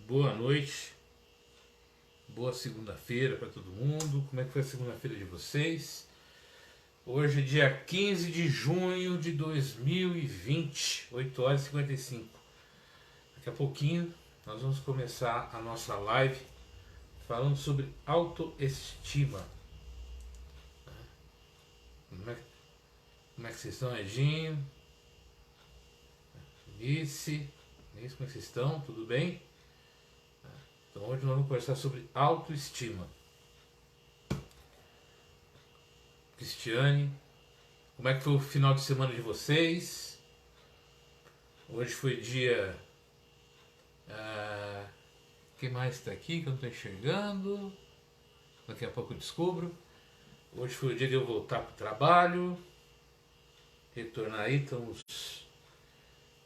Boa noite, boa segunda-feira para todo mundo. Como é que foi a segunda-feira de vocês? Hoje é dia 15 de junho de 2020, 8 horas e 55. Daqui a pouquinho nós vamos começar a nossa live falando sobre autoestima. Como é que vocês estão, Edinho? Nice, como é que vocês estão? Tudo bem? Então hoje nós vamos conversar sobre autoestima. Cristiane, como é que foi o final de semana de vocês? Hoje foi dia... quem mais está aqui que eu não estou enxergando? Daqui a pouco eu descubro. Hoje foi o dia de eu voltar para o trabalho. Retornar aí, estamos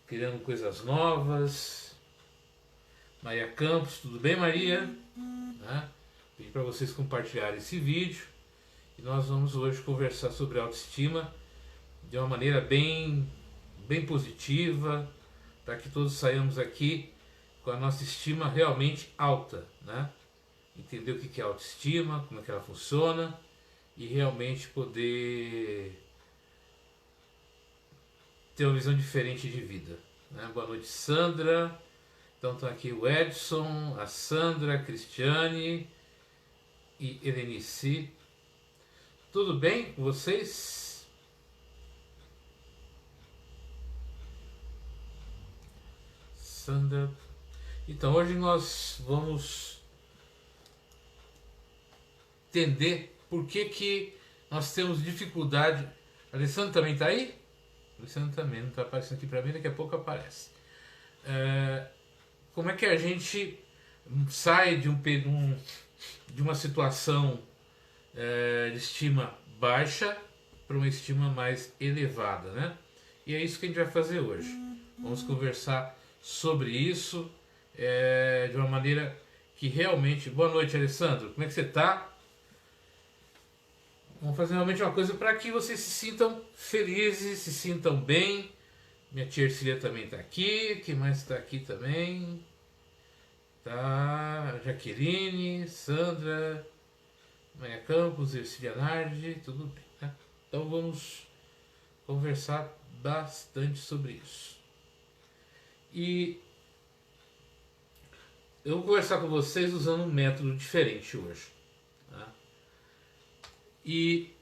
criando coisas novas. Maria Campos, tudo bem, Maria? Pedi para vocês compartilharem esse vídeo. E nós vamos hoje conversar sobre autoestima de uma maneira bem positiva, para que todos saiamos aqui com a nossa estima realmente alta, né? Entender o que é autoestima, como é que ela funciona e realmente poder ter uma visão diferente de vida, né? Boa noite, Sandra. Então estão aqui o Edson, a Sandra, a Cristiane e Helenice. Tudo bem com vocês? Sandra. Então hoje nós vamos entender por que nós temos dificuldade. A Alessandra também está aí? A Alessandra também não está aparecendo aqui para mim, daqui a pouco aparece. Como é que a gente sai de uma situação de estima baixa para uma estima mais elevada, né? E é isso que a gente vai fazer hoje. Vamos conversar sobre isso de uma maneira que realmente... Boa noite, Alessandro. Como é que você está? Vamos fazer realmente uma coisa para que vocês se sintam felizes, se sintam bem. Minha tia Ercília também está aqui. Quem mais está aqui também? Tá, Jaqueline, Sandra, Maria Campos, Ercília Nardi, tudo bem, né? Então vamos conversar bastante sobre isso. E eu vou conversar com vocês usando um método diferente hoje, tá? E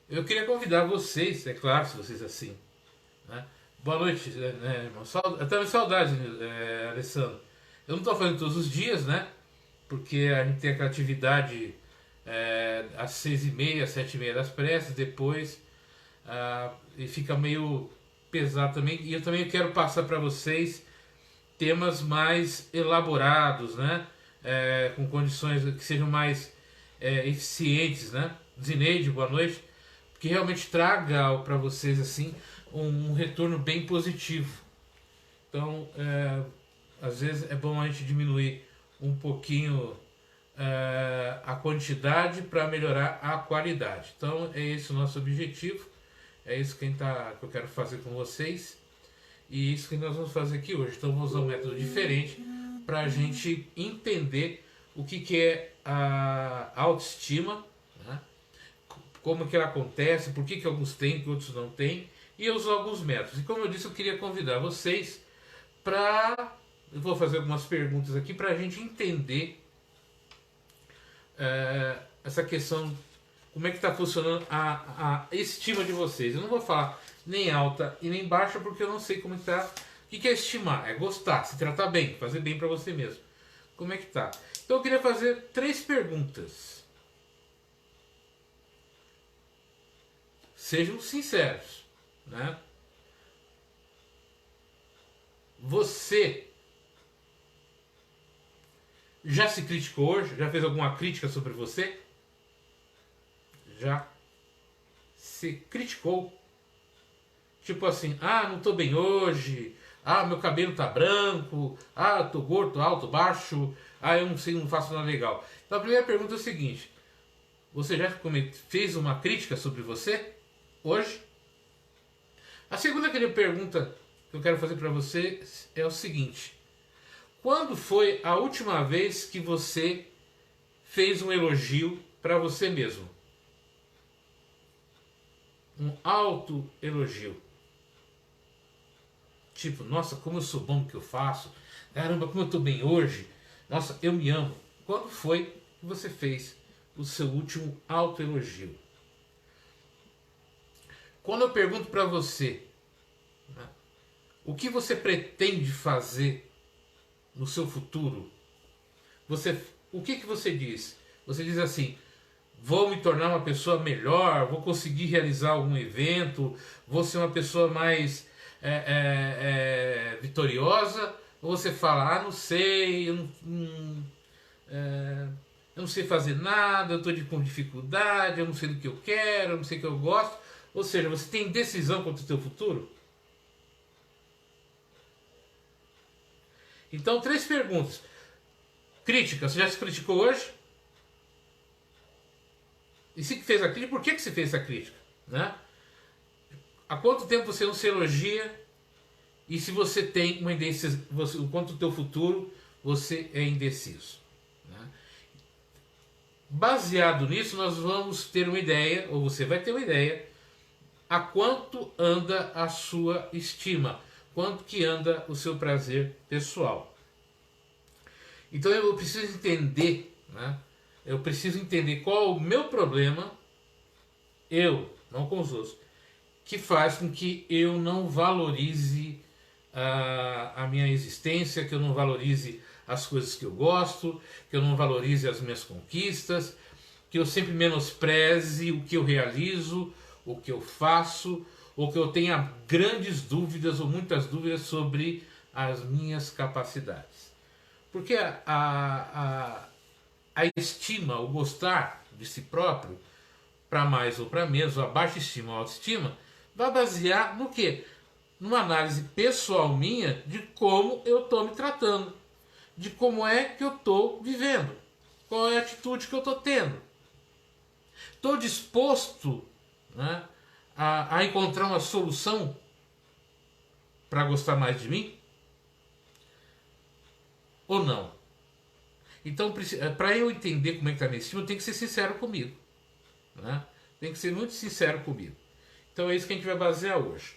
eu queria convidar vocês, é claro, se vocês assim, né? Boa noite, né, irmão? Até saudade, Alessandro. Eu não estou fazendo todos os dias, né? Porque a gente tem aquela atividade às 6h30, 7h30 das pressas, depois e fica meio pesado também. E eu também quero passar para vocês temas mais elaborados, né? Com condições que sejam mais eficientes, né? Zineide, boa noite. Que realmente traga para vocês assim um retorno bem positivo. Então, às vezes é bom a gente diminuir um pouquinho a quantidade para melhorar a qualidade. Então é esse o nosso objetivo, é isso que eu quero fazer com vocês e isso que nós vamos fazer aqui hoje. Então vamos usar um método diferente para a gente entender o que é a autoestima, né? Como que ela acontece, por que alguns têm e outros não têm, e eu uso alguns métodos. E como eu disse, eu queria convidar vocês para... Eu vou fazer algumas perguntas aqui para a gente entender essa questão, como é que está funcionando a estima de vocês. Eu não vou falar nem alta e nem baixa, porque eu não sei como está. O que é estimar? É gostar, se tratar bem, fazer bem para você mesmo. Como é que está? Então eu queria fazer 3 perguntas. Sejam sinceros, né? Você já se criticou hoje? Já fez alguma crítica sobre você? Já se criticou? Tipo assim, não tô bem hoje, meu cabelo tá branco, tô gordo, alto, baixo, eu não sei, não faço nada legal. Então a primeira pergunta é o seguinte: você já fez uma crítica sobre você hoje? A segunda pergunta que eu quero fazer para você é o seguinte: Quando foi a última vez que você fez um elogio para você mesmo? Um autoelogio. Tipo, nossa, como eu sou bom no que eu faço. Caramba, como eu estou bem hoje. Nossa, eu me amo. Quando foi que você fez o seu último autoelogio? Quando eu pergunto para você, né, o que você pretende fazer no seu futuro, o que você diz? Você diz assim: vou me tornar uma pessoa melhor, vou conseguir realizar algum evento, vou ser uma pessoa mais vitoriosa? Ou você fala: ah, não sei, eu não sei fazer nada, eu estou com dificuldade, eu não sei do que eu quero, eu não sei o que eu gosto. Ou seja, você tem decisão quanto ao seu futuro? Então, 3 perguntas. Crítica, você já se criticou hoje? E se fez a crítica, por que você fez essa crítica? Né? Há quanto tempo você não se elogia? E se você tem uma indecisão, quanto ao teu futuro, você é indeciso. Né? Baseado nisso, nós vamos ter uma ideia, ou você vai ter uma ideia, a quanto anda a sua estima, quanto que anda o seu prazer pessoal. Então eu preciso entender, né? Eu preciso entender qual é o meu problema, eu, não com os outros, que faz com que eu não valorize a minha existência, que eu não valorize as coisas que eu gosto, que eu não valorize as minhas conquistas, que eu sempre menospreze o que eu realizo, o que eu faço, ou que eu tenha grandes dúvidas ou muitas dúvidas sobre as minhas capacidades. Porque a estima, o gostar de si próprio, para mais ou para menos, a baixa estima ou autoestima, vai basear no quê? Numa análise pessoal minha de como eu estou me tratando, de como é que eu estou vivendo, qual é a atitude que eu estou tendo. Estou disposto, né, a encontrar uma solução para gostar mais de mim? Ou não? Então, para eu entender como é que está a minha estima, eu tenho que ser sincero comigo. Né? Tem que ser muito sincero comigo. Então é isso que a gente vai basear hoje.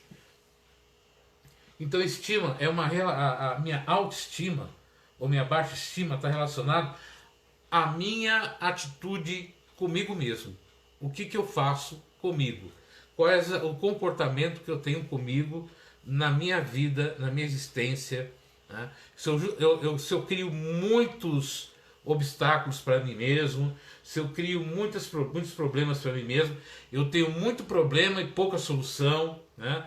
Então estima é a minha autoestima ou minha baixa estima está relacionado à minha atitude comigo mesmo. O que eu faço comigo? Qual é o comportamento que eu tenho comigo na minha vida, na minha existência? Né? Se eu crio muitos obstáculos para mim mesmo, se eu crio muitos problemas para mim mesmo, eu tenho muito problema e pouca solução, né?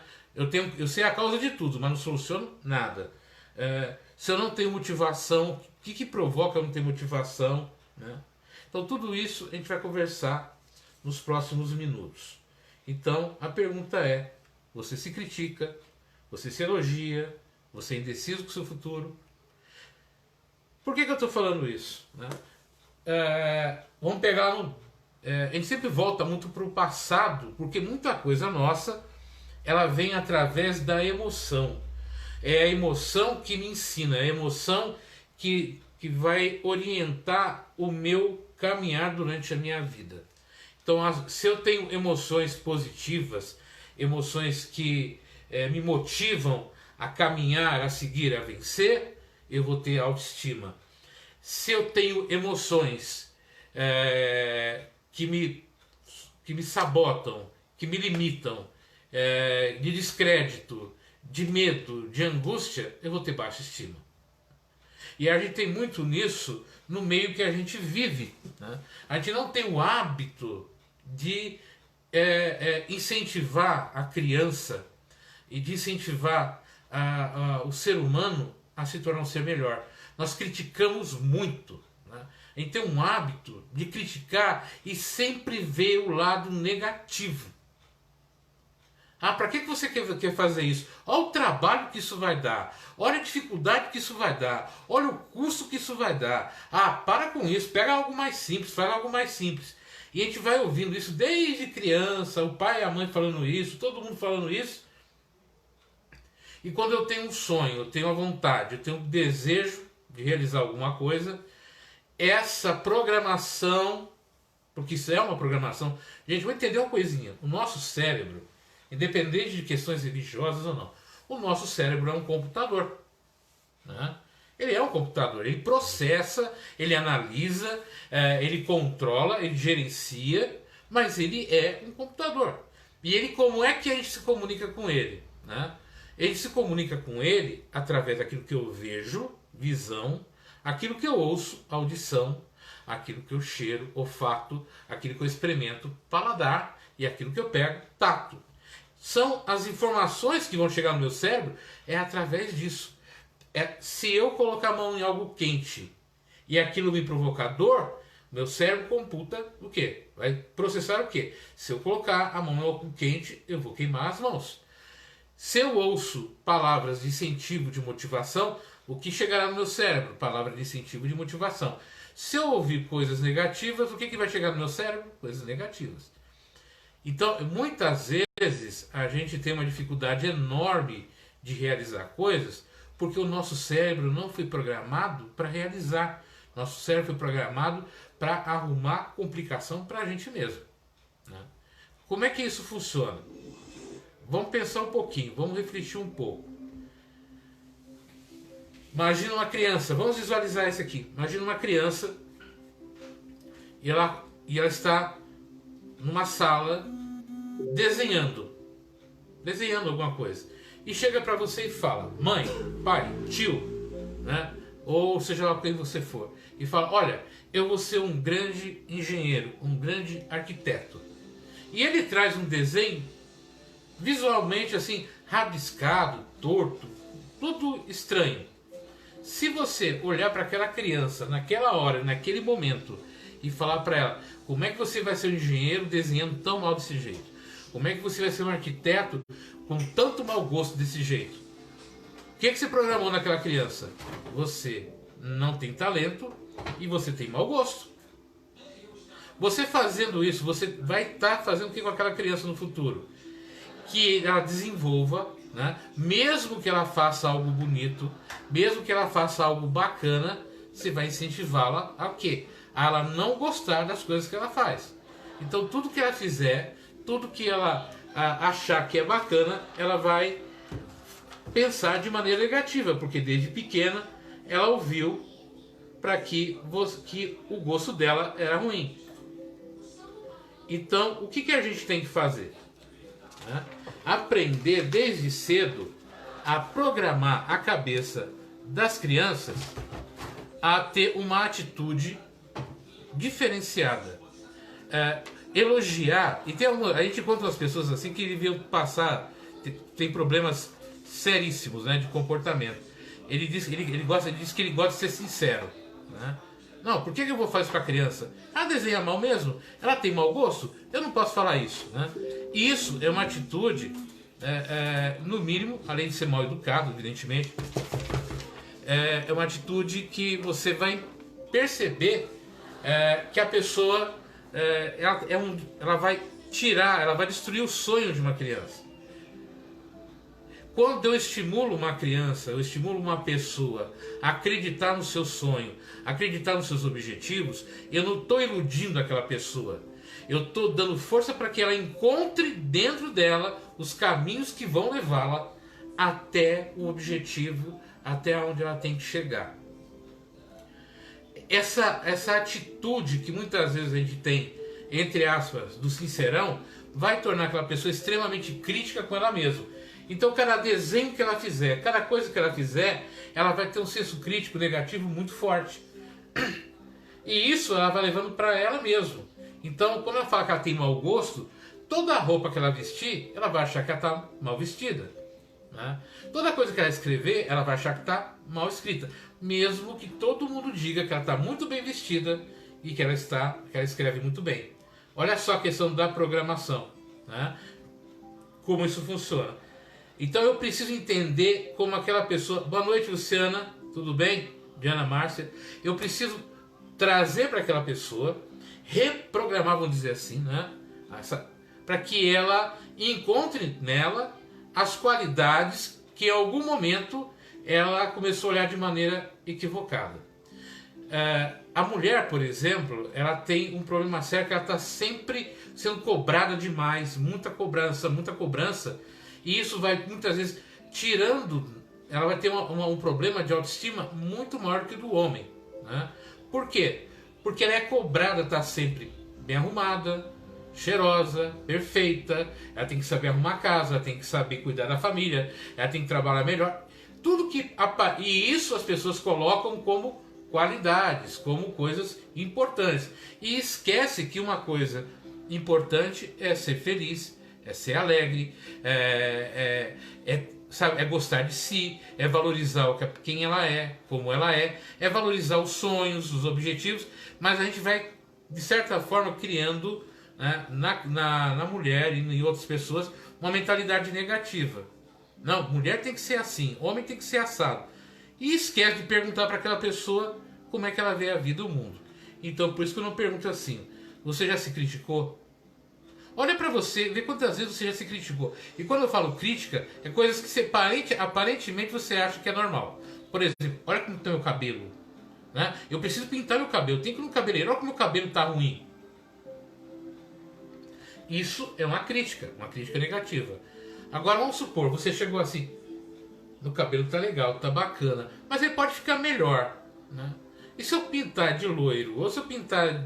Eu sei a causa de tudo, mas não soluciono nada. Se eu não tenho motivação, o que provoca eu não ter motivação? Né? Então tudo isso a gente vai conversar nos próximos minutos. Então a pergunta é: você se critica, você se elogia, você é indeciso com o seu futuro? Por que eu estou falando isso? Né? Vamos pegar a gente sempre volta muito para o passado, porque muita coisa nossa ela vem através da emoção. É a emoção que me ensina, é a emoção que vai orientar o meu caminhar durante a minha vida. Então, se eu tenho emoções positivas, emoções que me motivam a caminhar, a seguir, a vencer, eu vou ter autoestima. Se eu tenho emoções que me sabotam, que me limitam, de descrédito, de medo, de angústia, eu vou ter baixa estima. E a gente tem muito nisso no meio que a gente vive. Né? A gente não tem o hábito de incentivar a criança e de incentivar o ser humano a se tornar um ser melhor. Nós criticamos muito. Né? A gente tem um hábito de criticar e sempre ver o lado negativo. Para que você quer fazer isso? Olha o trabalho que isso vai dar. Olha a dificuldade que isso vai dar. Olha o custo que isso vai dar. Para com isso. Pega algo mais simples. Faz algo mais simples. E a gente vai ouvindo isso desde criança. O pai e a mãe falando isso. Todo mundo falando isso. E quando eu tenho um sonho, eu tenho a vontade, eu tenho o desejo de realizar alguma coisa, essa programação, porque isso é uma programação, gente, vamos entender uma coisinha, o nosso cérebro, independente de questões religiosas ou não, o nosso cérebro é um computador, né? Ele é um computador, ele processa, ele analisa, ele controla, ele gerencia, mas ele é um computador. E ele, como é que a gente se comunica com ele, né? Ele se comunica com ele através daquilo que eu vejo, visão, aquilo que eu ouço, audição, aquilo que eu cheiro, olfato, aquilo que eu experimento, paladar, e aquilo que eu pego, tato. São as informações que vão chegar no meu cérebro, é através disso. Se eu colocar a mão em algo quente e aquilo me provocar dor, meu cérebro computa o quê? Vai processar o quê? Se eu colocar a mão em algo quente, eu vou queimar as mãos. Se eu ouço palavras de incentivo, de motivação, o que chegará no meu cérebro? Palavras de incentivo, de motivação. Se eu ouvir coisas negativas, o que vai chegar no meu cérebro? Coisas negativas. Então, muitas vezes, a gente tem uma dificuldade enorme de realizar coisas, porque o nosso cérebro não foi programado para realizar. Nosso cérebro foi programado para arrumar complicação para a gente mesmo, né? Como é que isso funciona? Vamos pensar um pouquinho, vamos refletir um pouco. Imagina uma criança, vamos visualizar isso aqui. Imagina uma criança e ela está numa sala desenhando alguma coisa. E chega para você e fala, mãe, pai, tio, né? Ou seja lá quem você for, e fala, olha, eu vou ser um grande engenheiro, um grande arquiteto. E ele traz um desenho visualmente assim, rabiscado, torto, tudo estranho. Se você olhar para aquela criança naquela hora, naquele momento, e falar para ela, como é que você vai ser um engenheiro desenhando tão mal desse jeito? Como é que você vai ser um arquiteto com tanto mau gosto desse jeito? O que você programou naquela criança? Você não tem talento e você tem mau gosto. Você fazendo isso, você vai estar fazendo o que com aquela criança no futuro? Que ela desenvolva, né? Mesmo que ela faça algo bonito, mesmo que ela faça algo bacana, você vai incentivá-la a quê? A ela não gostar das coisas que ela faz. Então tudo que ela fizer, tudo que ela achar que é bacana, ela vai pensar de maneira negativa, porque desde pequena ela ouviu para que o gosto dela era ruim. Então, o que a gente tem que fazer? Né? Aprender desde cedo a programar a cabeça das crianças a ter uma atitude diferenciada. Elogiar, e a gente encontra as pessoas assim que deviam passar, tem problemas seríssimos, né, de comportamento. Ele diz que ele gosta de ser sincero, né? Não, por que eu vou fazer isso com a criança? Ela desenha mal mesmo? Ela tem mau gosto? Eu não posso falar isso, né? E isso é uma atitude, no mínimo, além de ser mal educado, evidentemente, é uma atitude que você vai perceber que a pessoa ela vai destruir o sonho de uma criança. Quando eu estimulo uma criança, eu estimulo uma pessoa a acreditar no seu sonho, acreditar nos seus objetivos, eu não estou iludindo aquela pessoa. Eu estou dando força para que ela encontre dentro dela os caminhos que vão levá-la até o objetivo, até onde ela tem que chegar. Essa atitude que muitas vezes a gente tem, entre aspas, do sincerão, vai tornar aquela pessoa extremamente crítica com ela mesma. Então, cada desenho que ela fizer, cada coisa que ela fizer, ela vai ter um senso crítico negativo muito forte. E isso ela vai levando para ela mesma. Então, quando ela fala que ela tem mau gosto, toda a roupa que ela vestir, ela vai achar que ela está mal vestida, né? Toda coisa que ela escrever, ela vai achar que está mal escrita. Mesmo que todo mundo diga que ela está muito bem vestida e que ela escreve muito bem. Olha só a questão da programação, né? Como isso funciona. Então eu preciso entender como aquela pessoa... Boa noite, Luciana, tudo bem? Diana Márcia. Eu preciso trazer para aquela pessoa, reprogramar, vamos dizer assim, né? Para que ela encontre nela as qualidades que em algum momento ela começou a olhar de maneira equivocada. A mulher, por exemplo, ela tem um problema sério que ela está sempre sendo cobrada demais, muita cobrança, e isso vai muitas vezes tirando, ela vai ter um problema de autoestima muito maior que o do homem, né? Por quê? Porque ela é cobrada, está sempre bem arrumada, cheirosa, perfeita, ela tem que saber arrumar a casa, ela tem que saber cuidar da família, ela tem que trabalhar melhor, tudo que e isso as pessoas colocam como qualidades, como coisas importantes, e esquece que uma coisa importante é ser feliz, é ser alegre, sabe, é gostar de si, é valorizar quem ela é, como ela é valorizar os sonhos, os objetivos, mas a gente vai, de certa forma, criando, né, na mulher e em outras pessoas uma mentalidade negativa. Não, mulher tem que ser assim, homem tem que ser assado. E esquece de perguntar para aquela pessoa como é que ela vê a vida e o mundo. Então, por isso que eu não pergunto assim: você já se criticou? Olha para você, vê quantas vezes você já se criticou. E quando eu falo crítica, é coisas que você, aparentemente você acha que é normal. Por exemplo, olha como está meu cabelo, né? Eu preciso pintar meu cabelo, eu tenho que ir no cabeleireiro, olha como meu cabelo está ruim. Isso é uma crítica negativa. Agora vamos supor, você chegou assim: no cabelo tá legal, tá bacana, mas ele pode ficar melhor, né? E se eu pintar de loiro, ou se eu pintar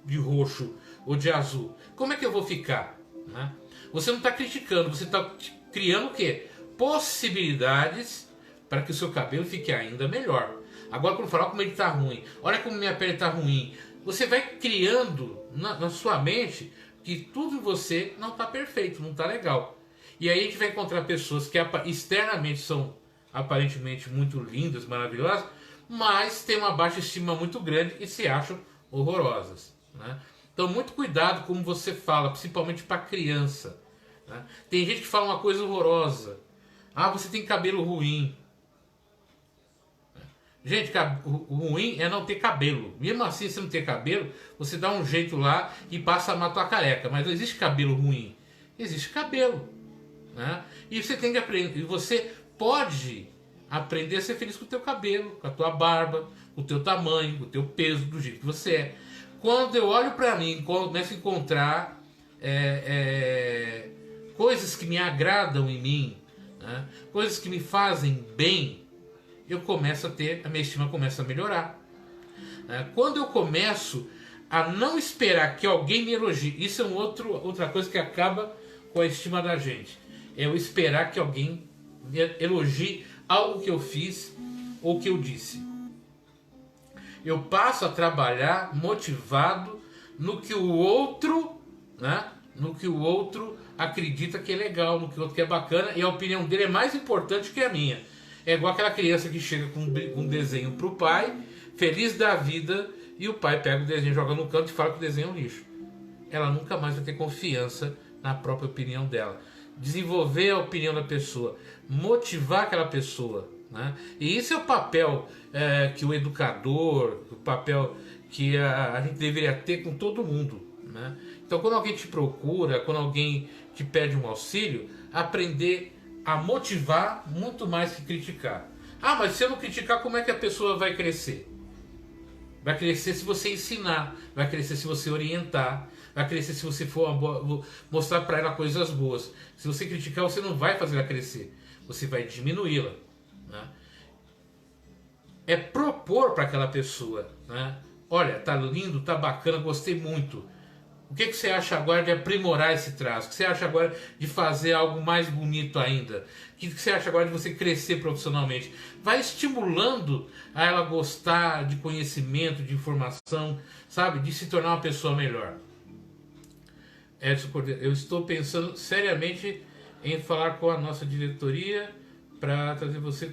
de roxo ou de azul, como é que eu vou ficar, né? Você não está criticando, você está criando o quê? Possibilidades para que o seu cabelo fique ainda melhor. Agora, quando falar como ele está ruim, olha como minha pele está ruim, você vai criando na sua mente que tudo em você não está perfeito, não está legal. E aí a gente vai encontrar pessoas que externamente são aparentemente muito lindas, maravilhosas, mas têm uma baixa estima muito grande e se acham horrorosas, né? Então, muito cuidado como você fala, principalmente para criança, né? Tem gente que fala uma coisa horrorosa: ah, você tem cabelo ruim. Gente, o ruim é não ter cabelo. Mesmo assim, se não ter cabelo, você dá um jeito lá e passa a matar a careca. Mas não existe cabelo ruim, existe cabelo, né? E você tem que aprender. Você pode aprender a ser feliz com o teu cabelo, com a tua barba, com o teu tamanho, com o teu peso, do jeito que você é. Quando eu olho para mim, começo a encontrar coisas que me agradam em mim, né? Coisas que me fazem bem, eu começo a minha estima começa a melhorar. Quando eu começo a não esperar que alguém me elogie, isso é outra coisa que acaba com a estima da gente. É eu esperar que alguém elogie algo que eu fiz ou que eu disse. Eu passo a trabalhar motivado no que o outro, né, no que o outro acredita que é legal, no que o outro que é bacana, e a opinião dele é mais importante que a minha. É igual aquela criança que chega com um desenho pro pai, feliz da vida, e o pai pega o desenho, joga no canto e fala que o desenho é um lixo. Ela nunca mais vai ter confiança na própria opinião dela. Desenvolver a opinião da pessoa, motivar aquela pessoa, né? E isso é o papel que o educador, o papel que a gente deveria ter com todo mundo, né? Então, quando alguém te procura, quando alguém te pede um auxílio, aprender a motivar muito mais que criticar. Ah, mas se eu não criticar, como é que a pessoa vai crescer? Vai crescer se você ensinar, vai crescer se você orientar, vai crescer se você for mostrar para ela coisas boas. Se você criticar, você não vai fazer ela crescer, você vai diminuí-la, né? É propor para aquela pessoa, né? Olha, tá lindo, tá bacana, gostei muito. O que você acha agora de aprimorar esse traço? O que você acha agora de fazer algo mais bonito ainda? O que você acha agora de você crescer profissionalmente? Vai estimulando a ela gostar de conhecimento, de informação, sabe? De se tornar uma pessoa melhor. Edson Cordeiro, eu estou pensando seriamente em falar com a nossa diretoria para trazer você.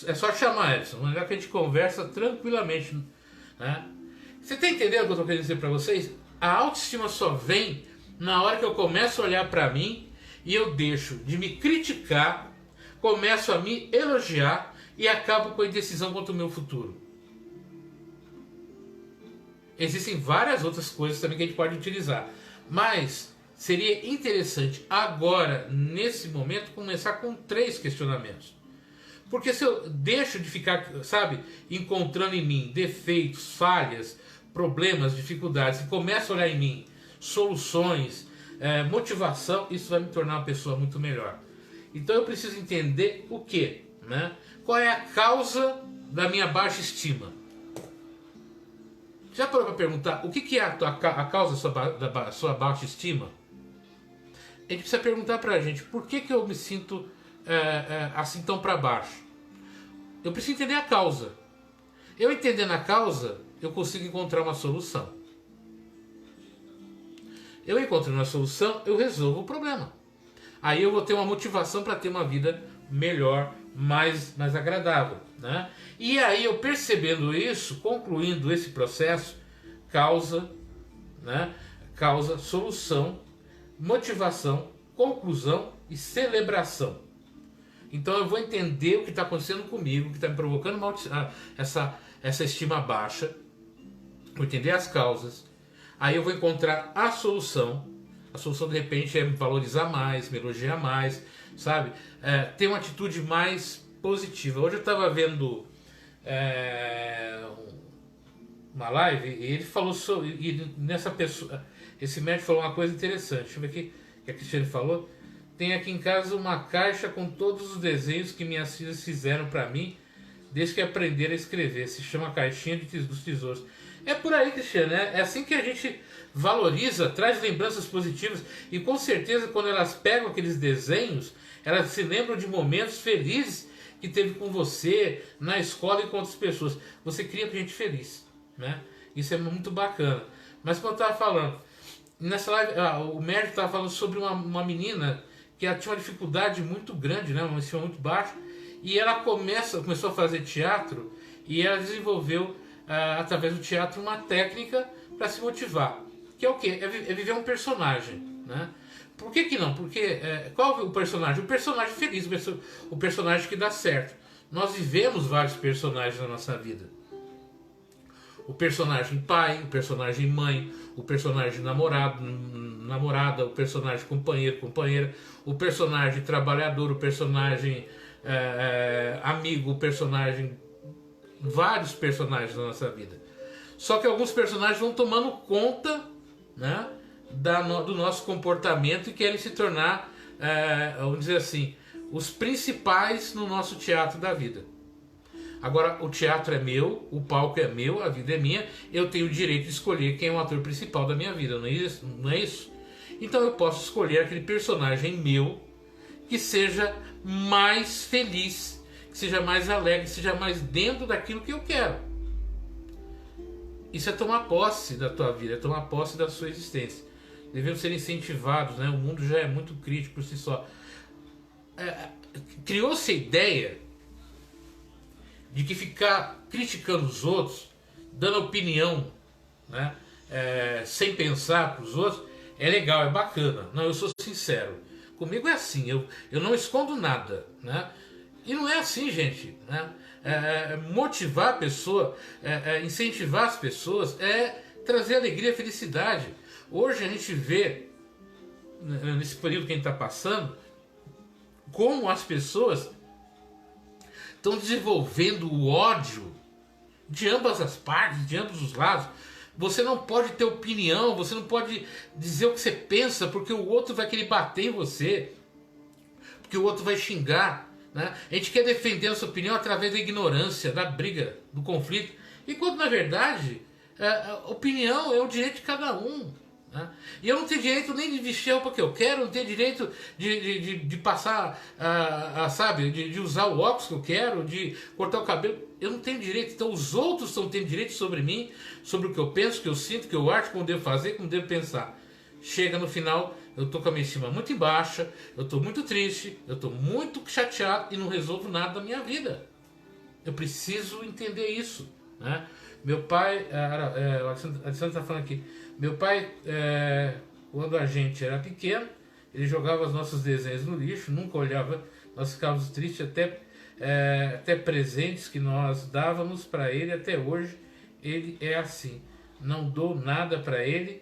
É só chamar, Edson, melhor que a gente conversa tranquilamente, né? Você está entendendo o que eu estou querendo dizer para vocês? A autoestima só vem na hora que eu começo a olhar para mim e eu deixo de me criticar, começo a me elogiar e acabo com a indecisão quanto ao meu futuro. Existem várias outras coisas também que a gente pode utilizar, mas seria interessante agora, nesse momento, começar com 3 questionamentos. Porque se eu deixo de ficar, sabe, encontrando em mim defeitos, falhas, problemas, dificuldades, e começo a olhar em mim soluções, motivação, isso vai me tornar uma pessoa muito melhor. Então eu preciso entender o que, né? Qual é a causa da minha baixa estima? Já parou para perguntar o que é a causa da sua baixa estima? A gente precisa perguntar para a gente por que eu me sinto assim tão para baixo. Eu preciso entender a causa. Eu entendendo a causa, eu consigo encontrar uma solução. Eu encontro uma solução, eu resolvo o problema. Aí eu vou ter uma motivação para ter uma vida melhor, mais agradável, né? E aí eu percebendo isso, concluindo esse processo, causa, né? Causa, solução, motivação, conclusão e celebração. Então eu vou entender o que está acontecendo comigo, o que está me provocando essa estima baixa, vou entender as causas, aí eu vou encontrar a solução. A solução de repente é me valorizar mais, me elogiar mais, sabe? Ter uma atitude mais positiva. Hoje eu estava vendo uma live e ele falou sobre. E nessa pessoa, esse médico falou uma coisa interessante. Deixa eu ver aqui o que a Cristiane falou. Tem aqui em casa uma caixa com todos os desenhos que minhas filhas fizeram para mim desde que aprenderam a escrever. Se chama Caixinha dos Tesouros. É por aí, Cristiane, né? É assim que a gente valoriza, traz lembranças positivas e com certeza quando elas pegam aqueles desenhos, elas se lembram de momentos felizes que teve com você, na escola e com outras pessoas. Você cria gente feliz, né? Isso é muito bacana. Mas como eu estava falando, nessa live, o médico estava falando sobre uma menina que ela tinha uma dificuldade muito grande, né? Uma estima muito baixa, e ela começou a fazer teatro e ela desenvolveu através do teatro uma técnica para se motivar, que é o quê? É viver um personagem, né? Por que não? Porque qual é o personagem? O personagem feliz, o personagem que dá certo. Nós vivemos vários personagens na nossa vida. O personagem pai, o personagem mãe, o personagem namorado, namorada, o personagem companheiro, companheira, o personagem trabalhador, o personagem amigo, o personagem... Vários personagens na nossa vida. Só que alguns personagens vão tomando conta, né, do nosso comportamento e querem se tornar, vamos dizer assim, os principais no nosso teatro da vida. Agora, o teatro é meu, o palco é meu, a vida é minha, eu tenho o direito de escolher quem é o ator principal da minha vida, não é isso? Então eu posso escolher aquele personagem meu que seja mais feliz, que seja mais alegre, que seja mais dentro daquilo que eu quero. Isso é tomar posse da tua vida, é tomar posse da sua existência. Devemos ser incentivados, né? O mundo já é muito crítico por si só. Criou-se a ideia de que ficar criticando os outros, dando opinião, né? Sem pensar para os outros, é legal, é bacana. Não, eu sou sincero. Comigo é assim, eu não escondo nada, né? E não é assim, gente, né? Motivar a pessoa, incentivar as pessoas, é trazer alegria e felicidade. Hoje a gente vê, nesse período que a gente está passando, como as pessoas estão desenvolvendo o ódio de ambas as partes, de ambos os lados. Você não pode ter opinião, você não pode dizer o que você pensa, porque o outro vai querer bater em você, porque o outro vai xingar, né? A gente quer defender a sua opinião através da ignorância, da briga, do conflito, enquanto na verdade a opinião é o direito de cada um, né? E eu não tenho direito nem de vestir a roupa que eu quero, não tenho direito de passar, sabe, de usar o óculos que eu quero, de cortar o cabelo. Eu não tenho direito, então os outros estão tendo direito sobre mim, sobre o que eu penso, o que eu sinto, o que eu acho, como devo fazer, como devo pensar. Chega no final, eu tô com a minha estima muito em baixa, eu tô muito triste, eu tô muito chateado e não resolvo nada da minha vida. Eu preciso entender isso, né? Meu pai, o Alexandre está falando aqui, meu pai, quando a gente era pequeno, ele jogava os nossos desenhos no lixo, nunca olhava, nós ficávamos tristes até presentes que nós dávamos para ele, até hoje ele é assim, não dou nada para ele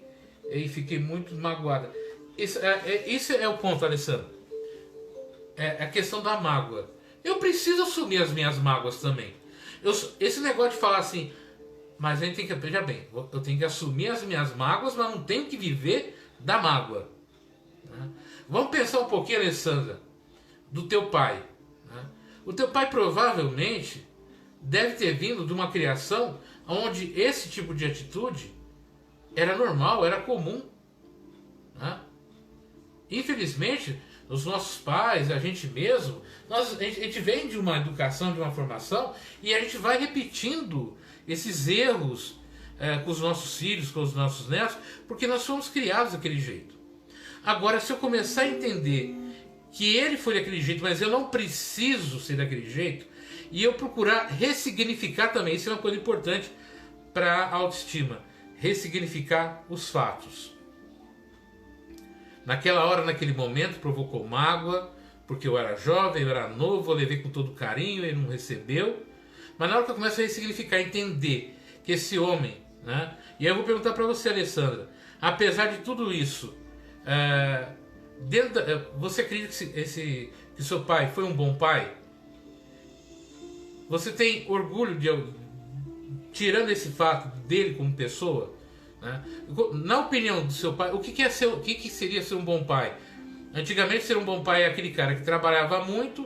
e fiquei muito magoada. Isso é o ponto, Alessandro. É a questão da mágoa. eu preciso assumir as minhas mágoas também. Esse negócio de falar assim, mas a gente tem que, veja bem, eu tenho que assumir as minhas mágoas, mas não tenho que viver da mágoa. Né? Vamos pensar um pouquinho, Alessandra, do teu pai. Né? O teu pai provavelmente deve ter vindo de uma criação onde esse tipo de atitude era normal, era comum. Né? Infelizmente, os nossos pais, a gente mesmo, a gente vem de uma educação, de uma formação, e a gente vai repetindo esses erros com os nossos filhos, com os nossos netos, porque nós fomos criados daquele jeito. Agora, se eu começar a entender que ele foi daquele jeito, mas eu não preciso ser daquele jeito, e eu procurar ressignificar também, isso é uma coisa importante para a autoestima, ressignificar os fatos. Naquela hora, naquele momento, provocou mágoa, porque eu era jovem, eu era novo, eu levei com todo carinho, ele não recebeu. Mas na hora que eu começo a ressignificar, entender que esse homem, né? E aí eu vou perguntar para você, Alessandra, apesar de tudo isso, você acredita que seu pai foi um bom pai? Você tem orgulho tirando esse fato dele como pessoa? Né? Na opinião do seu pai, o que seria ser um bom pai? Antigamente, ser um bom pai é aquele cara que trabalhava muito,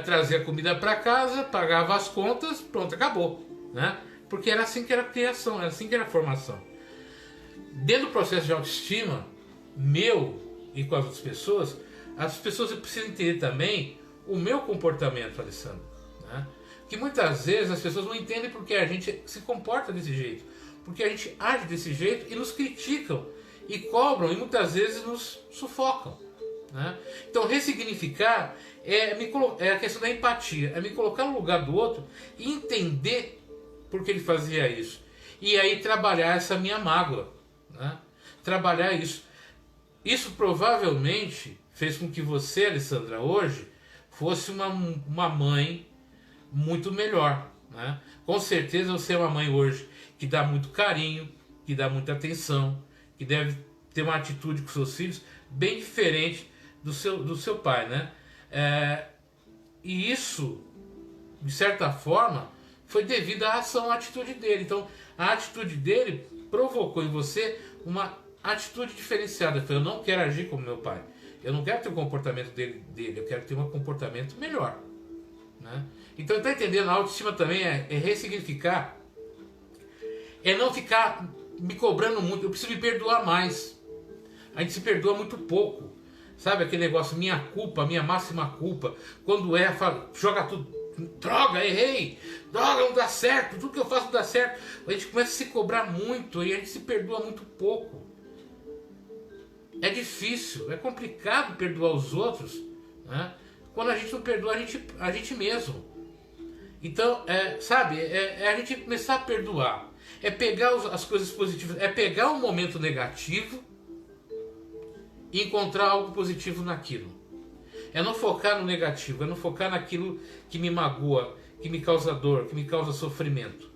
trazia comida para casa, pagava as contas, pronto, acabou. Né? Porque era assim que era a criação, era assim que era a formação. Dentro do processo de autoestima, meu e com as outras pessoas, as pessoas precisam entender também o meu comportamento, Alessandro. Né? Que muitas vezes as pessoas não entendem porque a gente se comporta desse jeito. Porque a gente age desse jeito e nos criticam, e cobram, e muitas vezes nos sufocam. Né? Então, ressignificar é a questão da empatia, é me colocar no lugar do outro e entender por que ele fazia isso. E aí trabalhar essa minha mágoa. Né? Trabalhar isso. Isso provavelmente fez com que você, Alessandra, hoje fosse uma mãe muito melhor. Né? Com certeza você é uma mãe hoje que dá muito carinho, que dá muita atenção, que deve ter uma atitude com seus filhos bem diferente do seu pai, né? E isso, de certa forma, foi devido à ação, à atitude dele. Então, a atitude dele provocou em você uma atitude diferenciada. Eu não quero agir como meu pai. Eu não quero ter o comportamento dele. Eu quero ter um comportamento melhor. Né? Então, está entendendo? A autoestima também é ressignificar. É não ficar me cobrando muito. Eu preciso me perdoar mais. A gente se perdoa muito pouco. Sabe aquele negócio, minha culpa, minha máxima culpa. Quando fala, joga tudo. Droga, errei. Droga, não dá certo. Tudo que eu faço não dá certo. A gente começa a se cobrar muito e a gente se perdoa muito pouco. É difícil, é complicado perdoar os outros. Né? Quando a gente não perdoa a gente mesmo. Então, é a gente começar a perdoar. É pegar as coisas positivas. É pegar um momento negativo e encontrar algo positivo naquilo. É não focar no negativo. É não focar naquilo que me magoa, que me causa dor, que me causa sofrimento.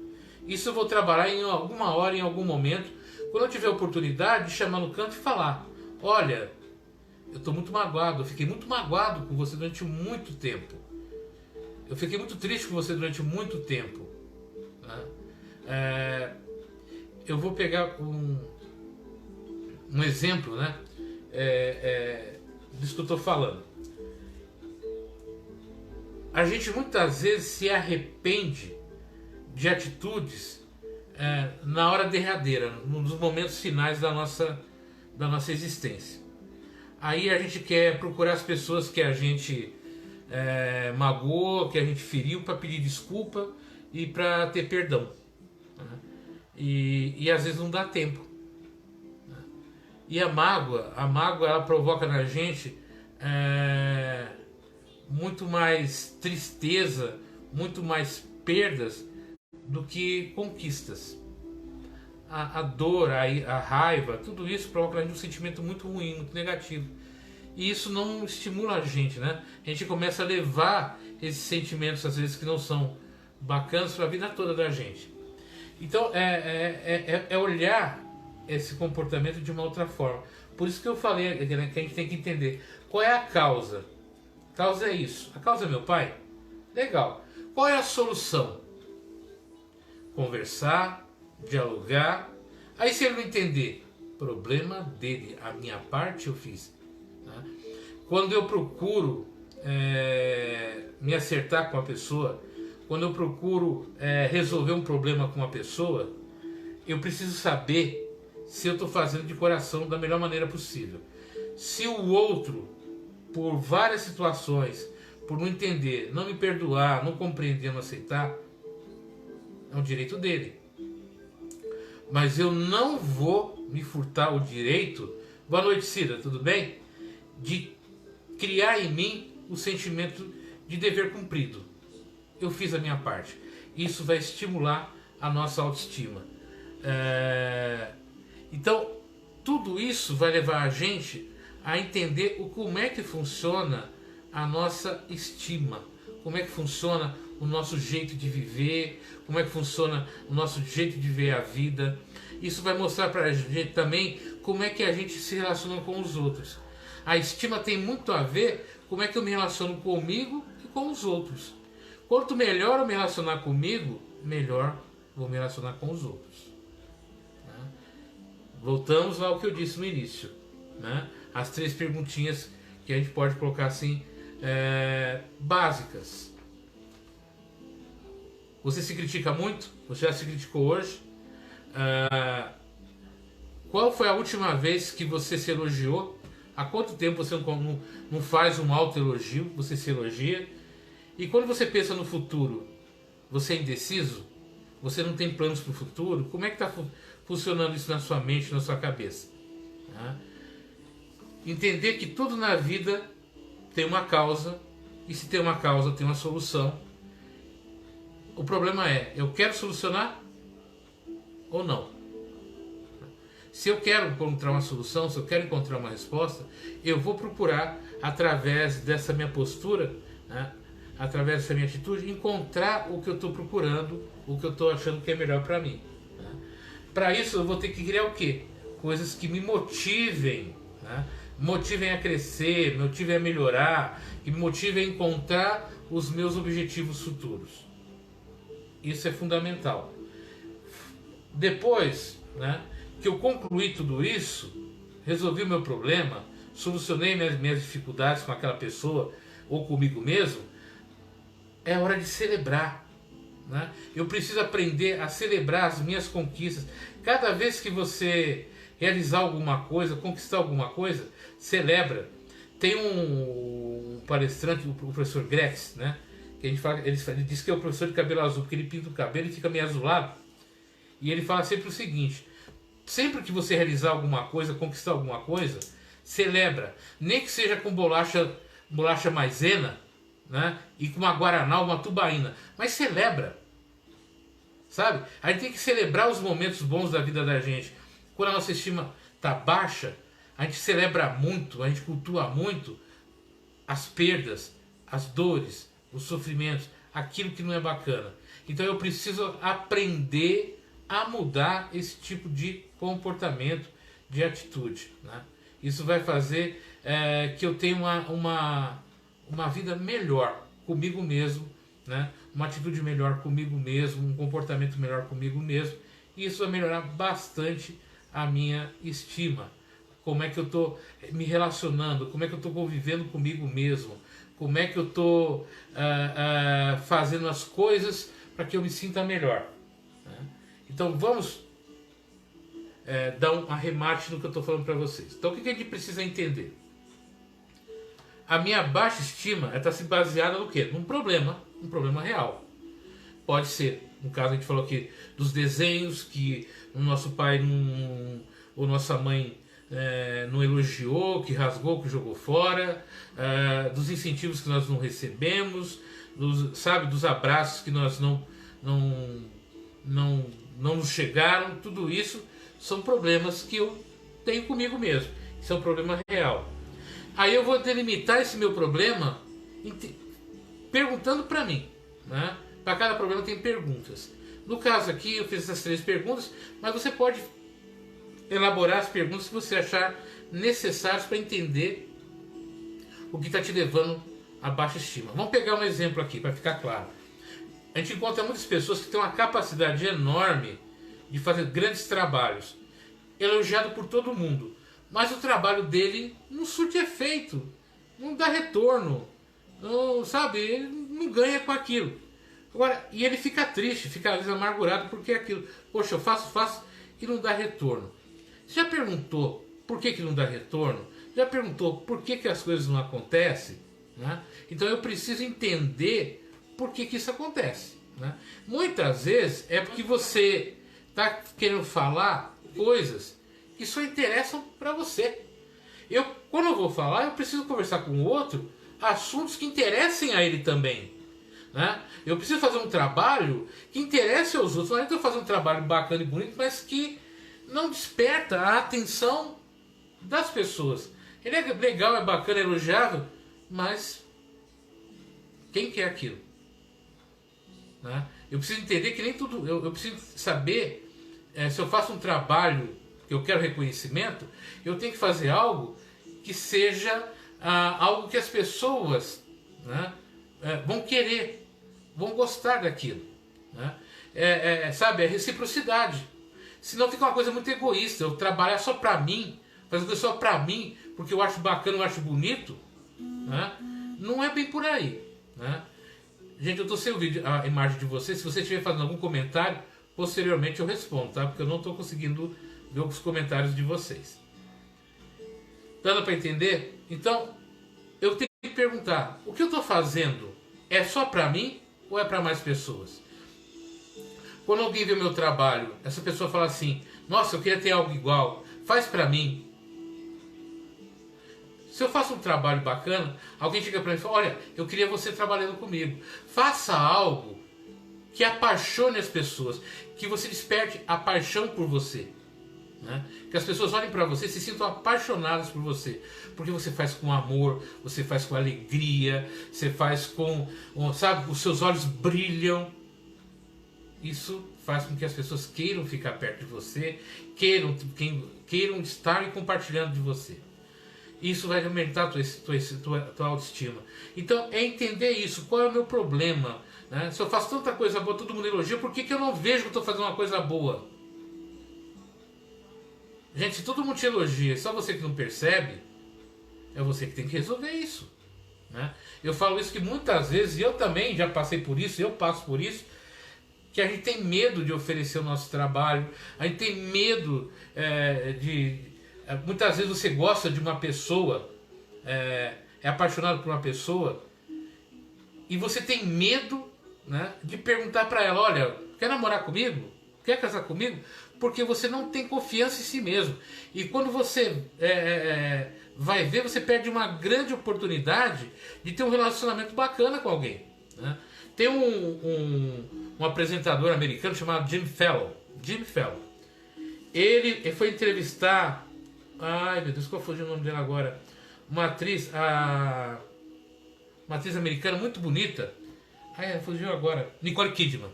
Isso eu vou trabalhar em alguma hora, em algum momento, quando eu tiver a oportunidade de chamar no canto e falar: olha, eu estou muito magoado, eu fiquei muito magoado com você durante muito tempo. Eu fiquei muito triste com você durante muito tempo. Né? Eu vou pegar um exemplo, né? Disso que eu estou falando. A gente muitas vezes se arrepende de atitudes na hora derradeira, nos momentos finais da nossa existência. Aí a gente quer procurar as pessoas que a gente magoou, que a gente feriu, para pedir desculpa e para ter perdão. Né? E às vezes não dá tempo. Né? E a mágoa ela provoca na gente muito mais tristeza, muito mais perdas do que conquistas. A dor, a raiva, tudo isso provoca na gente um sentimento muito ruim, muito negativo. E isso não estimula a gente, né? A gente começa a levar esses sentimentos, às vezes, que não são bacanas para a vida toda da gente. Então, é olhar esse comportamento de uma outra forma. Por isso que eu falei, né, que a gente tem que entender qual é a causa. A causa é isso. A causa é meu pai? Legal. Qual é a solução? Conversar, dialogar. Aí se ele não entender, problema dele. A minha parte eu fiz. Né? Quando eu procuro me acertar com a pessoa, quando eu procuro resolver um problema com uma pessoa, eu preciso saber se eu estou fazendo de coração da melhor maneira possível. Se o outro, por várias situações, por não entender, não me perdoar, não compreender, não aceitar, é um direito dele. Mas eu não vou me furtar o direito, boa noite Cida, tudo bem? De criar em mim o sentimento de dever cumprido. Eu fiz a minha parte. Isso vai estimular a nossa autoestima. Então, tudo isso vai levar a gente a entender como é que funciona a nossa estima, como é que funciona o nosso jeito de viver, como é que funciona o nosso jeito de ver a vida. Isso vai mostrar para a gente também como é que a gente se relaciona com os outros. A estima tem muito a ver com como é que eu me relaciono comigo e com os outros. Quanto melhor eu me relacionar comigo, melhor vou me relacionar com os outros. Voltamos ao que eu disse no início, né? As 3 perguntinhas que a gente pode colocar assim, básicas. Você se critica muito? Você já se criticou hoje? Qual foi a última vez que você se elogiou? Há quanto tempo você não faz um autoelogio? Você se elogia? E quando você pensa no futuro, você é indeciso? Você não tem planos para o futuro? Como é que está funcionando isso na sua mente, na sua cabeça? Entender que tudo na vida tem uma causa, e se tem uma causa, tem uma solução. O problema é, eu quero solucionar ou não? Se eu quero encontrar uma solução, se eu quero encontrar uma resposta, eu vou procurar, através dessa minha postura, né, através dessa minha atitude, encontrar o que eu estou procurando, o que eu estou achando que é melhor para mim. Né? Para isso eu vou ter que criar o quê? Coisas que me motivem, né? Motivem a crescer, me motivem a melhorar, que me motivem a encontrar os meus objetivos futuros. Isso é fundamental. Depois, né, que eu concluí tudo isso, resolvi o meu problema, solucionei minhas dificuldades com aquela pessoa ou comigo mesmo, é hora de celebrar. Né? Eu preciso aprender a celebrar as minhas conquistas. Cada vez que você realizar alguma coisa, conquistar alguma coisa, celebra. Tem um palestrante, o professor Grex, né? Que a gente fala, ele diz que é o professor de cabelo azul, porque ele pinta o cabelo e fica meio azulado. E ele fala sempre o seguinte: sempre que você realizar alguma coisa, conquistar alguma coisa, celebra. Nem que seja com bolacha maisena, né? E com uma guaraná, uma tubaína. Mas celebra. Sabe? A gente tem que celebrar os momentos bons da vida da gente. Quando a nossa estima está baixa, a gente celebra muito, a gente cultua muito as perdas, as dores, os sofrimentos, aquilo que não é bacana. Então eu preciso aprender a mudar esse tipo de comportamento, de atitude. Né? Isso vai fazer que eu tenha uma vida melhor comigo mesmo, né? Uma atitude melhor comigo mesmo, um comportamento melhor comigo mesmo. E isso vai melhorar bastante a minha estima. Como é que eu estou me relacionando, como é que eu estou convivendo comigo mesmo, como é que eu estou fazendo as coisas para que eu me sinta melhor. Né? Então vamos dar um arremate no que eu estou falando para vocês. Então o que a gente precisa entender? A minha baixa estima está se baseada no quê? Um problema real. Pode ser, no caso a gente falou aqui dos desenhos que o nosso pai ou nossa mãe não elogiou, que rasgou, que jogou fora, dos incentivos que nós não recebemos, dos abraços que nós não nos chegaram. Tudo isso são problemas que eu tenho comigo mesmo. Isso é um problema real. Aí eu vou delimitar esse meu problema perguntando para mim. Né? Para cada problema tem perguntas. No caso aqui eu fiz essas 3 perguntas, mas você pode elaborar as perguntas que você achar necessárias para entender o que está te levando a baixa estima. Vamos pegar um exemplo aqui para ficar claro. A gente encontra muitas pessoas que têm uma capacidade enorme de fazer grandes trabalhos, elogiado por todo mundo, mas o trabalho dele não surte efeito, não dá retorno, não, sabe, ele não ganha com aquilo. Agora, e ele fica triste, fica às vezes amargurado porque aquilo, poxa, eu faço e não dá retorno. Você já perguntou por que não dá retorno? Já perguntou por que as coisas não acontecem? Né? Então eu preciso entender por que isso acontece. Né? Muitas vezes é porque você está querendo falar coisas que só interessam para você. Quando eu vou falar, eu preciso conversar com o outro assuntos que interessem a ele também. Né? Eu preciso fazer um trabalho que interesse aos outros. Não é que eu fazer um trabalho bacana e bonito, mas que não desperta a atenção das pessoas. Ele é legal, é bacana, é elogiável, mas quem quer aquilo? Né? Eu preciso entender que nem tudo. Eu preciso saber se eu faço um trabalho que eu quero reconhecimento, eu tenho que fazer algo que seja algo que as pessoas, né, vão querer, vão gostar daquilo. Né? Sabe, é reciprocidade. Senão fica uma coisa muito egoísta. Eu trabalhar só pra mim, fazer coisa só pra mim, porque eu acho bacana, eu acho bonito. Né? Não é bem por aí. Né? Gente, eu estou sem o vídeo, a imagem de vocês. Se você estiver fazendo algum comentário, posteriormente eu respondo, tá? Porque eu não estou conseguindo ver os comentários de vocês. Dando para entender? Então, eu tenho que perguntar, o que eu estou fazendo é só para mim ou é para mais pessoas? Quando alguém vê o meu trabalho, essa pessoa fala assim, nossa, eu queria ter algo igual, faz para mim. Se eu faço um trabalho bacana, alguém chega para mim e fala, olha, eu queria você trabalhando comigo. Faça algo que apaixone as pessoas, que você desperte a paixão por você. Né? Que as pessoas olhem para você e se sintam apaixonadas por você. Porque você faz com amor, você faz com alegria, você faz com, sabe, os seus olhos brilham. Isso faz com que as pessoas queiram ficar perto de você, queiram estar compartilhando de você. Isso vai aumentar a tua autoestima. Então é entender isso. Qual é o meu problema? Né? Se eu faço tanta coisa boa, todo mundo elogia, por que eu não vejo que eu estou fazendo uma coisa boa? Gente, se todo mundo te elogia, só você que não percebe, é você que tem que resolver isso. Né? Eu falo isso que muitas vezes, e eu também já passei por isso, eu passo por isso, que a gente tem medo de oferecer o nosso trabalho, a gente tem medo muitas vezes você gosta de uma pessoa, é apaixonado por uma pessoa, e você tem medo, né, de perguntar para ela, olha, quer namorar comigo? Quer casar comigo? Porque você não tem confiança em si mesmo. E quando você vai ver, você perde uma grande oportunidade de ter um relacionamento bacana com alguém. Né? Tem um apresentador americano chamado Jimmy Fallon. Ele foi entrevistar... Ai, meu Deus, qual foi o nome dela agora? Uma atriz americana muito bonita. Ai, fugiu agora. Nicole Kidman.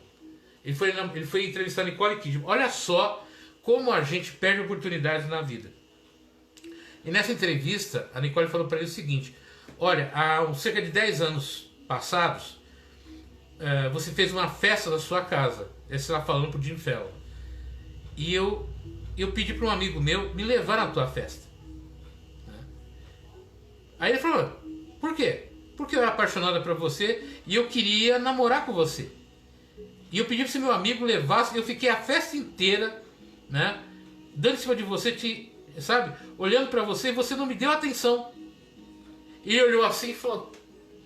Ele foi entrevistar Nicole Kidman. Olha só como a gente perde oportunidades na vida. E nessa entrevista, a Nicole falou para ele o seguinte: olha, há cerca de 10 anos passados, você fez uma festa na sua casa. Essa ela falando pro Jim Fallon. E eu pedi para um amigo meu me levar na tua festa. Aí ele falou, por quê? Porque eu era apaixonada por você e eu queria namorar com você. E eu pedi para esse meu amigo levasse, eu fiquei a festa inteira, né, dando em cima de você, sabe, olhando para você, e você não me deu atenção. E ele olhou assim e falou,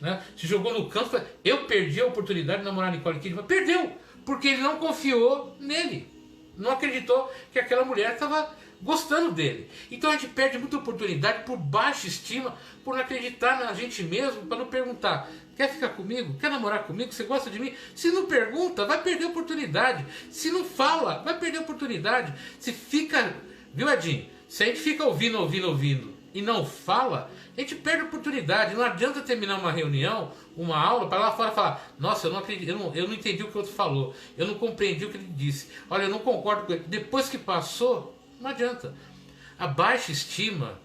né, se jogou no canto, falou, eu perdi a oportunidade de namorar Nicole Kidman. Perdeu, porque ele não confiou nele. Não acreditou que aquela mulher estava gostando dele. Então a gente perde muita oportunidade por baixa estima, por não acreditar na gente mesmo, para não perguntar, quer ficar comigo? Quer namorar comigo? Você gosta de mim? Se não pergunta, vai perder a oportunidade. Se não fala, vai perder a oportunidade. Se fica, viu, Edinho? Se a gente fica ouvindo e não fala, a gente perde a oportunidade. Não adianta terminar uma reunião, uma aula, para lá fora falar, nossa, eu não acredito, eu não entendi o que o outro falou, eu não compreendi o que ele disse, olha, eu não concordo com ele. Depois que passou, não adianta. A baixa estima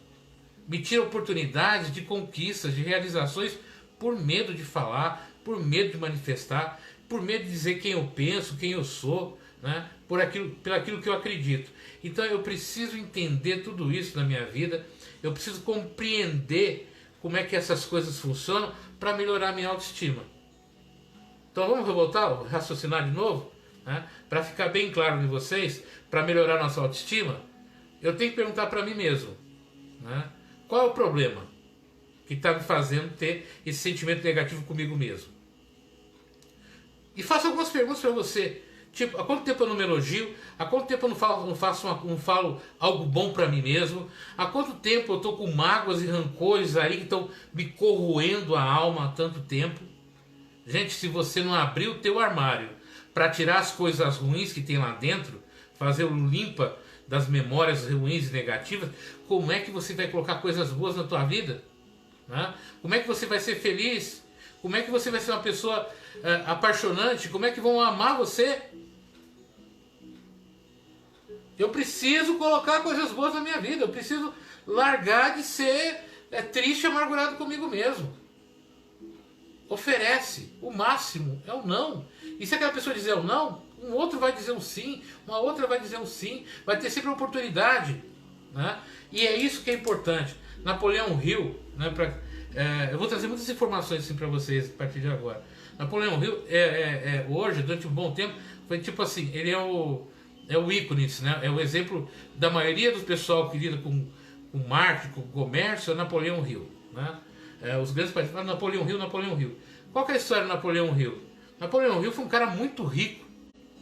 me tira oportunidades de conquistas, de realizações por medo de falar, por medo de manifestar, por medo de dizer quem eu penso, quem eu sou, né? Por aquilo que eu acredito. Então eu preciso entender tudo isso na minha vida, eu preciso compreender como é que essas coisas funcionam para melhorar a minha autoestima. Então vamos voltar, raciocinar de novo, né? Para ficar bem claro de vocês, para melhorar a nossa autoestima, eu tenho que perguntar para mim mesmo, né? Qual é o problema que está me fazendo ter esse sentimento negativo comigo mesmo? E faço algumas perguntas para você. Tipo, há quanto tempo eu não me elogio? Há quanto tempo eu não falo algo bom para mim mesmo? Há quanto tempo eu estou com mágoas e rancores aí que estão me corroendo a alma há tanto tempo? Gente, se você não abrir o teu armário para tirar as coisas ruins que tem lá dentro, fazer o limpa das memórias ruins e negativas, como é que você vai colocar coisas boas na tua vida? Né? Como é que você vai ser feliz? Como é que você vai ser uma pessoa apaixonante? Como é que vão amar você? Eu preciso colocar coisas boas na minha vida. Eu preciso largar de ser triste e amargurado comigo mesmo. Oferece. O máximo é o não. E se aquela pessoa dizer o não, um outro vai dizer um sim, uma outra vai dizer um sim. Vai ter sempre uma oportunidade. Né? E é isso que é importante. Napoleão Hill, né, eu vou trazer muitas informações assim, para vocês a partir de agora. Napoleão Hill, hoje, durante um bom tempo, foi tipo assim, ele é o ícone, né? É o exemplo da maioria do pessoal que lida com marketing, com comércio, é Napoleão Hill. Né? Os grandes países falam Napoleão Hill, Napoleão Hill. Qual que é a história do Napoleão Hill? Napoleão Hill foi um cara muito rico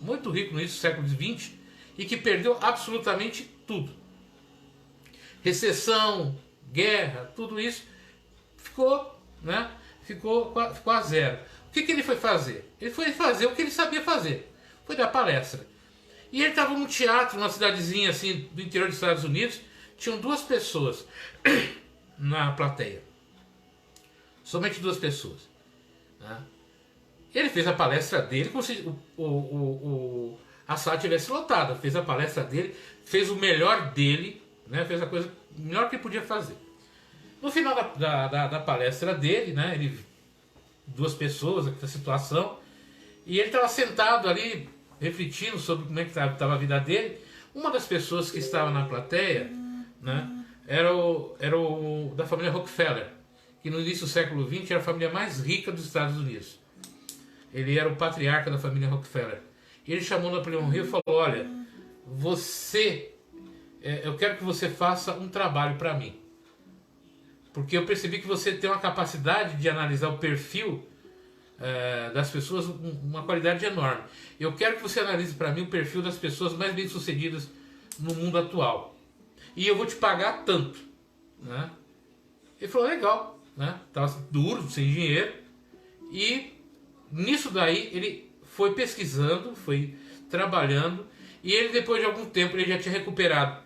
no início do século XX, e que perdeu absolutamente tudo. Recessão, guerra, tudo isso ficou a zero. O que ele foi fazer? Ele foi fazer o que ele sabia fazer. Foi dar palestra. E ele estava num teatro, numa cidadezinha assim do interior dos Estados Unidos. Tinham 2 pessoas na plateia. Somente 2 pessoas. Né? Ele fez a palestra dele como se a sala tivesse lotada. Fez a palestra dele, fez o melhor dele, né? Fez a coisa melhor que ele podia fazer. No final da palestra dele, né? 2 pessoas, aquela situação, e ele estava sentado ali, refletindo sobre como é que estava a vida dele. Uma das pessoas que estava na plateia, né, era o da família Rockefeller, que no início do século XX era a família mais rica dos Estados Unidos. Ele era o patriarca da família Rockefeller. E ele chamou Napoleão Hill e falou: olha, eu quero que você faça um trabalho para mim. Porque eu percebi que você tem uma capacidade de analisar o perfil das pessoas, uma qualidade enorme. Eu quero que você analise para mim o perfil das pessoas mais bem-sucedidas no mundo atual. E eu vou te pagar tanto. Né? Ele falou: legal. Né? Estava duro, sem dinheiro. E nisso daí ele foi pesquisando, foi trabalhando. E ele, depois de algum tempo, ele já tinha recuperado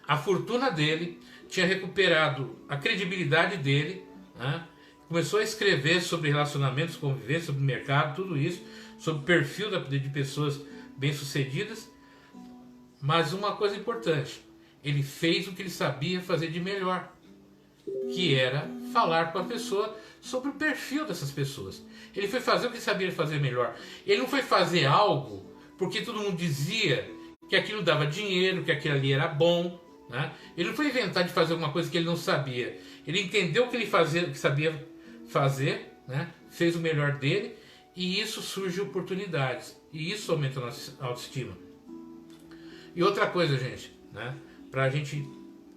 a fortuna dele, tinha recuperado a credibilidade dele, né? Começou a escrever sobre relacionamentos, convivência, sobre mercado, tudo isso, sobre o perfil de pessoas bem-sucedidas. Mas uma coisa importante, ele fez o que ele sabia fazer de melhor, que era falar com a pessoa sobre o perfil dessas pessoas. Ele foi fazer o que ele sabia fazer melhor. Ele não foi fazer algo porque todo mundo dizia que aquilo dava dinheiro, que aquilo ali era bom. Né? Ele não foi inventar de fazer alguma coisa que ele não sabia. Ele entendeu o que ele fazia, o que sabia fazer, né? Fez o melhor dele, e isso surge oportunidades. E isso aumenta a nossa autoestima. E outra coisa, gente, né? Para a gente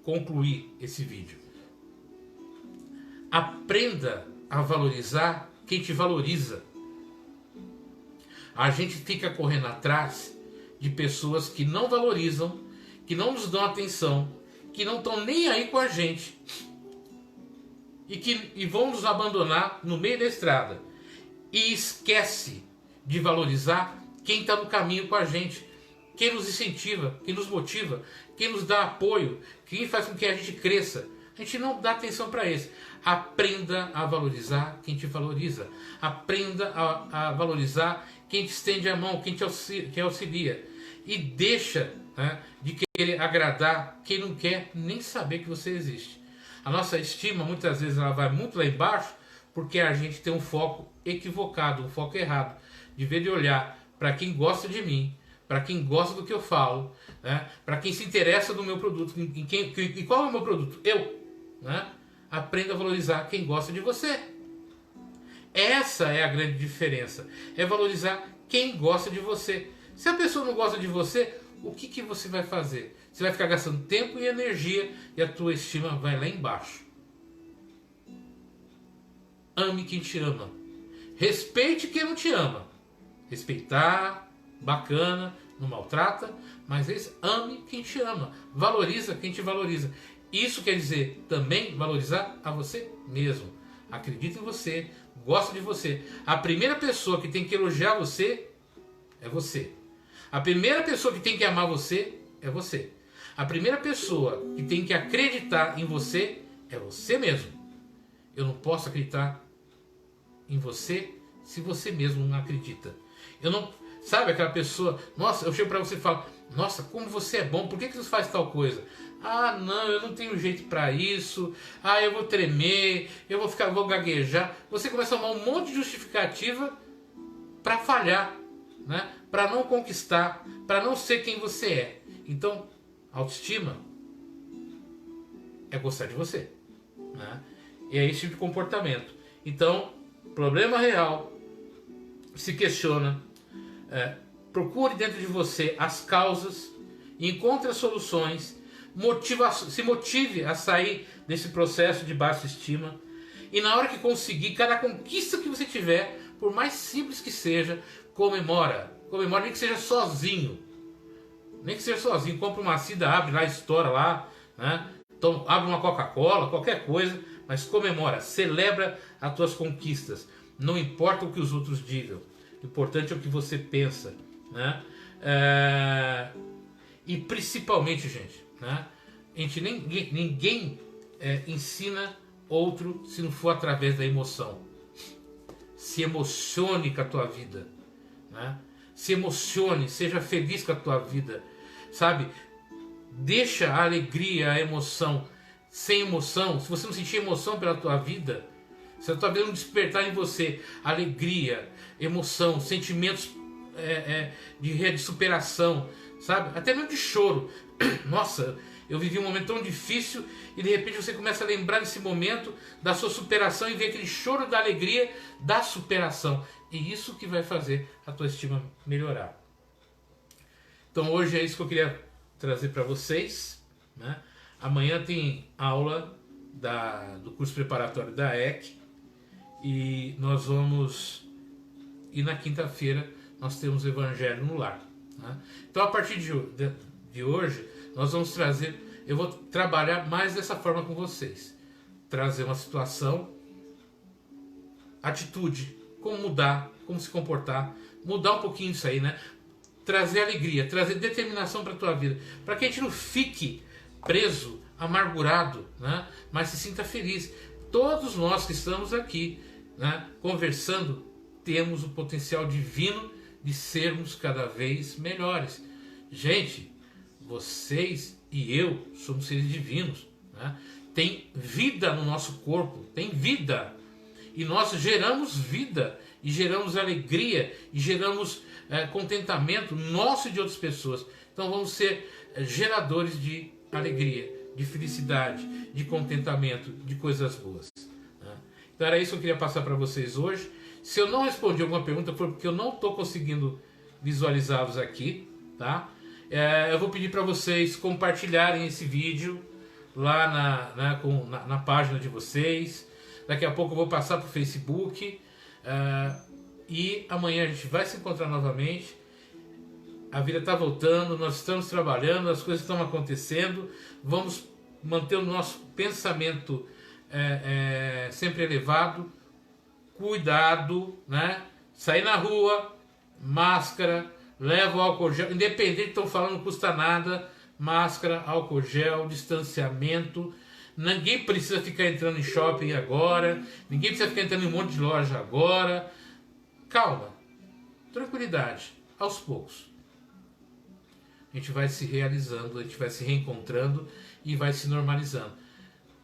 concluir esse vídeo. Aprenda a valorizar quem te valoriza. A gente fica correndo atrás de pessoas que não valorizam, que não nos dão atenção, que não estão nem aí com a gente e vão nos abandonar no meio da estrada. E esquece de valorizar quem está no caminho com a gente, quem nos incentiva, quem nos motiva, quem nos dá apoio, quem faz com que a gente cresça. A gente não dá atenção para isso. Aprenda a valorizar quem te valoriza. Aprenda a valorizar quem te estende a mão, quem te auxilia. E deixa, né, de querer agradar quem não quer nem saber que você existe. A nossa estima, muitas vezes, ela vai muito lá embaixo, porque a gente tem um foco equivocado, um foco errado. De vez de olhar para quem gosta de mim, para quem gosta do que eu falo, né? Para quem se interessa do meu produto, e qual é o meu produto? Eu. Né? Aprenda a valorizar quem gosta de você. Essa é a grande diferença. É valorizar quem gosta de você. Se a pessoa não gosta de você, o que você vai fazer? Você vai ficar gastando tempo e energia e a tua estima vai lá embaixo. Ame quem te ama. Respeite quem não te ama. Respeitar, bacana, não maltrata, mas ame quem te ama. Valoriza quem te valoriza. Isso quer dizer também valorizar a você mesmo. Acredita em você, gosta de você. A primeira pessoa que tem que elogiar você é você. A primeira pessoa que tem que amar você é você. A primeira pessoa que tem que acreditar em você é você mesmo. Eu não posso acreditar em você se você mesmo não acredita. Eu não, sabe aquela pessoa, nossa, eu chego para você e falo, nossa, como você é bom, por que você faz tal coisa? Ah, não, eu não tenho jeito para isso. Ah, eu vou tremer, vou gaguejar. Você começa a arrumar um monte de justificativa para falhar, né? Para não conquistar, para não ser quem você é. Então, autoestima é gostar de você, né? E é esse tipo de comportamento. Então, problema real, se questiona, procure dentro de você as causas, encontre as soluções, se motive a sair desse processo de baixa estima, e na hora que conseguir, cada conquista que você tiver, por mais simples que seja, comemora, nem que seja sozinho, compra uma cida, abre lá, estoura lá, né? Então, abre uma Coca-Cola, qualquer coisa, mas comemora, celebra as tuas conquistas, não importa o que os outros digam, o importante é o que você pensa, né? E principalmente, gente, né? Ninguém ensina outro se não for através da emoção. Se emocione com a tua vida, né? Se emocione, seja feliz com a tua vida, sabe? Deixa a alegria, a emoção. Sem emoção, se você não sentir emoção pela tua vida, se a tua vida não despertar em você alegria, emoção, sentimentos de superação, sabe? Até mesmo de choro. Nossa, eu vivi um momento tão difícil e de repente você começa a lembrar desse momento da sua superação e ver aquele choro da alegria da superação. E isso que vai fazer a tua estima melhorar. Então hoje é isso que eu queria trazer para vocês, né? Amanhã tem aula do curso preparatório da EC e nós vamos... E na quinta-feira nós temos o Evangelho no Lar, né? Então a partir de hoje nós vamos trazer... Eu vou trabalhar mais dessa forma com vocês. Trazer uma situação, atitude, como mudar, como se comportar, mudar um pouquinho isso aí, né? Trazer alegria, trazer determinação para a tua vida, para que a gente não fique preso, amargurado, né? Mas se sinta feliz. Todos nós que estamos aqui, né, conversando, temos o potencial divino de sermos cada vez melhores. Gente, vocês e eu somos seres divinos, né? Tem vida no nosso corpo, tem vida. E nós geramos vida, e geramos alegria, e geramos contentamento nosso e de outras pessoas. Então vamos ser geradores de alegria, de felicidade, de contentamento, de coisas boas, né? Então era isso que eu queria passar para vocês hoje. Se eu não respondi alguma pergunta foi porque eu não estou conseguindo visualizá-los aqui, tá? Eu vou pedir para vocês compartilharem esse vídeo lá na página de vocês. Daqui a pouco eu vou passar para o Facebook. E amanhã a gente vai se encontrar novamente. A vida está voltando, nós estamos trabalhando, as coisas estão acontecendo. Vamos manter o nosso pensamento sempre elevado. Cuidado, né? Sair na rua, máscara, leva o álcool gel. Independente de estão falando, não custa nada. Máscara, álcool gel, distanciamento. Ninguém precisa ficar entrando em shopping agora. Ninguém precisa ficar entrando em um monte de loja agora. Calma, tranquilidade, aos poucos. A gente vai se realizando, a gente vai se reencontrando e vai se normalizando.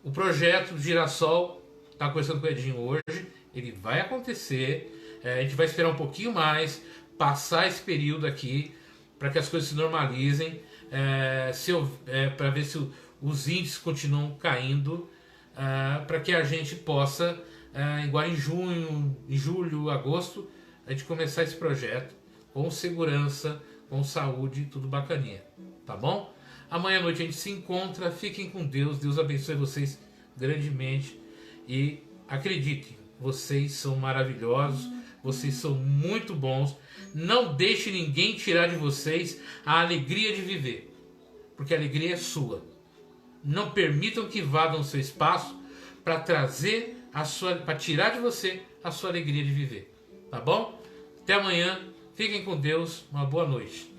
O projeto do Girassol está conversando com o Edinho hoje. Ele vai acontecer. A gente vai esperar um pouquinho mais, passar esse período aqui, para que as coisas se normalizem, para ver se os índices continuam caindo, para que a gente possa, igual em junho, em julho, agosto, a gente começar esse projeto com segurança, com saúde, tudo bacaninha, tá bom? Amanhã à noite a gente se encontra, fiquem com Deus, Deus abençoe vocês grandemente e acreditem, vocês são maravilhosos, vocês são muito bons, não deixe ninguém tirar de vocês a alegria de viver, porque a alegria é sua. Não permitam que invadam o seu espaço para trazer para tirar de você a sua alegria de viver, tá bom? Até amanhã, fiquem com Deus, uma boa noite.